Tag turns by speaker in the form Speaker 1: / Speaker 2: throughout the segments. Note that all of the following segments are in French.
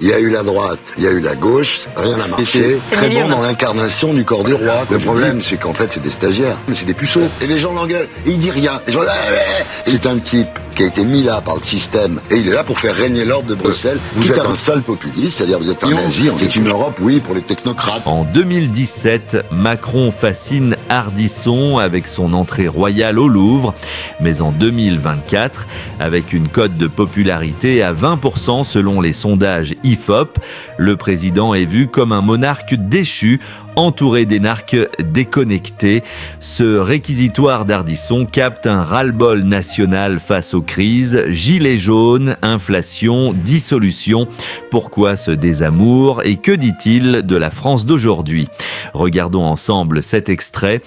Speaker 1: Il y a eu la droite, il y a eu la gauche, rien n'a marché. Très bon dans l'incarnation du corps du roi. Le problème, c'est qu'en fait, c'est des stagiaires, c'est des puceaux. Et les gens l'engueulent, et il dit rien. Les gens, c'est un type qui a été mis là par le système, et il est là pour faire régner l'ordre de Bruxelles. Vous êtes un sale populiste, c'est-à-dire vous êtes un nazi. C'est une Europe, oui, pour les technocrates.
Speaker 2: En 2017, Macron fascine Ardisson avec son entrée royale au Louvre. Mais en 2024, avec une cote de popularité à 20% selon les sondages IFOP, le président est vu comme un monarque déchu, entouré d'énarques déconnectés. Ce réquisitoire d'Ardisson capte un ras-le-bol national face aux crises, gilets jaunes, inflation, dissolution. Pourquoi ce désamour et que dit-il de la France d'aujourd'hui? Regardons ensemble cet extrait.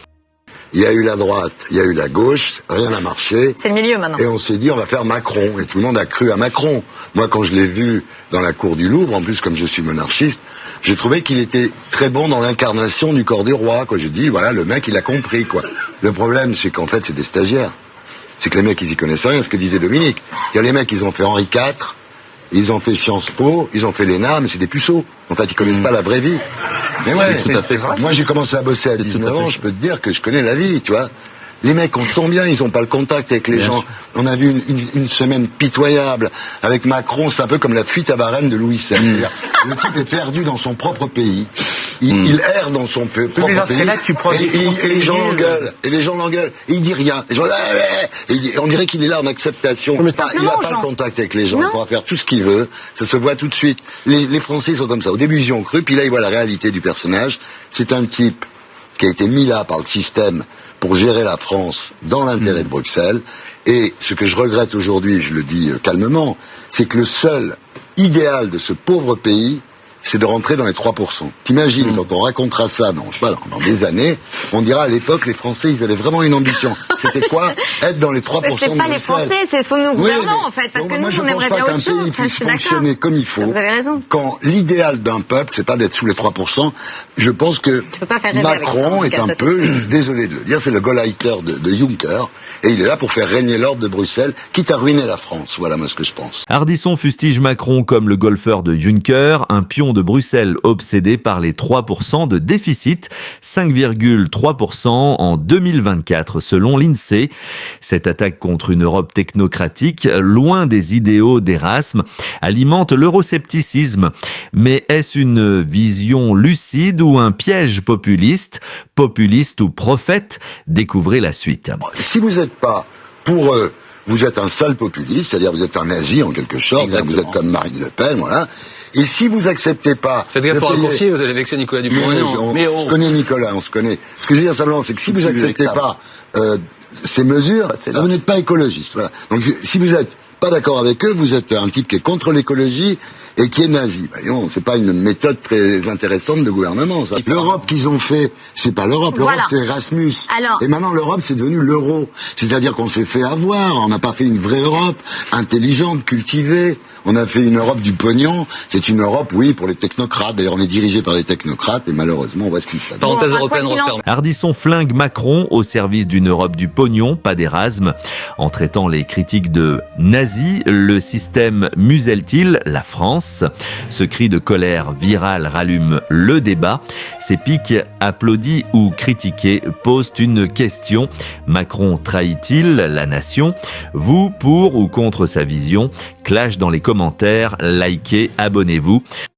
Speaker 1: Il y a eu la droite, il y a eu la gauche, rien n'a marché.
Speaker 3: C'est le milieu maintenant.
Speaker 1: Et on s'est dit, on va faire Macron. Et tout le monde a cru à Macron. Moi, quand je l'ai vu dans la cour du Louvre, en plus, comme je suis monarchiste, j'ai trouvé qu'il était très bon dans l'incarnation du corps du roi, quoi. J'ai dit, voilà, le mec, il a compris, quoi. Le problème, c'est qu'en fait, c'est des stagiaires. C'est que les mecs, ils y connaissent rien, ce que disait Dominique. Il y a les mecs, ils ont fait Henri IV, ils ont fait Sciences Po, ils ont fait l'ENA, mais c'est des puceaux. En fait, ils connaissent pas la vraie vie. Mais ouais,
Speaker 4: c'est tout à fait vrai.
Speaker 1: Moi, j'ai commencé à bosser à 19 ans, je peux te dire que je connais la vie, tu vois. Les mecs, on le sent bien, ils ont pas le contact avec les gens. On a vu une semaine pitoyable. Avec Macron, c'est un peu comme la fuite à Varennes de Louis XVI. Le type est perdu dans son propre pays. Il erre dans son propre pays.
Speaker 4: Là, tu prends
Speaker 1: et les gens l'engueulent. Et les gens l'engueulent. Et il dit rien. Les gens, on dirait qu'il est là en acceptation. Enfin, il n'a pas le contact avec les gens. Il pourra faire tout ce qu'il veut. Ça se voit tout de suite. Les Français sont comme ça. Au début, ils y ont cru. Puis là, ils voient la réalité du personnage. C'est un type qui a été mis là par le système pour gérer la France dans l'intérêt de Bruxelles. Et ce que je regrette aujourd'hui, je le dis calmement, c'est que le seul idéal de ce pauvre pays, c'est de rentrer dans les 3%. T'imagines, quand on racontera ça dans, je sais pas, dans des années, on dira à l'époque, les Français, ils avaient vraiment une ambition. C'était quoi? Être dans les 3% de Bruxelles.
Speaker 3: C'est pas les Français, c'est son gouvernant, en fait. Parce que nous, on aimerait bien autre chose.
Speaker 1: Moi, je pense pas qu'un pays puisse fonctionner comme il faut.
Speaker 3: Vous avez raison.
Speaker 1: Quand l'idéal d'un peuple, c'est pas d'être sous les 3%, je pense que Macron est un peu, désolé de le dire, c'est le Gauleiter de Juncker, et il est là pour faire régner l'ordre de Bruxelles, quitte à ruiner la France. Voilà, moi, ce que je pense.
Speaker 2: Ardisson fustige Macron comme le golfeur de Juncker, un pion de Bruxelles obsédé par les 3% de déficit, 5,3% en 2024 selon l'INSEE. Cette attaque contre une Europe technocratique, loin des idéaux d'Erasme, alimente l'euroscepticisme. Mais est-ce une vision lucide ou un piège populiste ou prophète? Découvrez la suite.
Speaker 1: Si vous n'êtes pas pour eux, vous êtes un sale populiste, c'est-à-dire vous êtes un nazi en quelque sorte, vous êtes comme Marine Le Pen, voilà. Et si vous acceptez pas...
Speaker 4: Faites gaffe au raccourci, vous allez vexer Nicolas Dupont-Aignan.
Speaker 1: Je connais Nicolas, on se connaît. Ce que je veux dire simplement, c'est que si vous acceptez pas ces mesures, vous n'êtes pas écologiste. Voilà. Donc si vous êtes pas d'accord avec eux, vous êtes un type qui est contre l'écologie et qui est nazi. Non, c'est pas une méthode très intéressante de gouvernement, ça. L'Europe qu'ils ont fait, c'est pas l'Europe. L'Europe, c'est Erasmus. Et maintenant, l'Europe, c'est devenu l'euro. C'est-à-dire qu'on s'est fait avoir. On n'a pas fait une vraie Europe, intelligente, cultivée. On a fait une Europe du pognon. C'est une Europe, oui, pour les technocrates. D'ailleurs, on est dirigé par les technocrates et malheureusement, on voit ce qu'ils font.
Speaker 4: Parenthèse européenne refermée.
Speaker 2: Ardisson flingue Macron au service d'une Europe du pognon, pas d'Erasme. En traitant les critiques de nazis, le système muselle-t-il la France? Ce cri de colère viral rallume le débat. Ces pics applaudis ou critiqués posent une question. Macron trahit-il la nation? Vous, pour ou contre sa vision? Clash dans les commentaires, likez, abonnez-vous.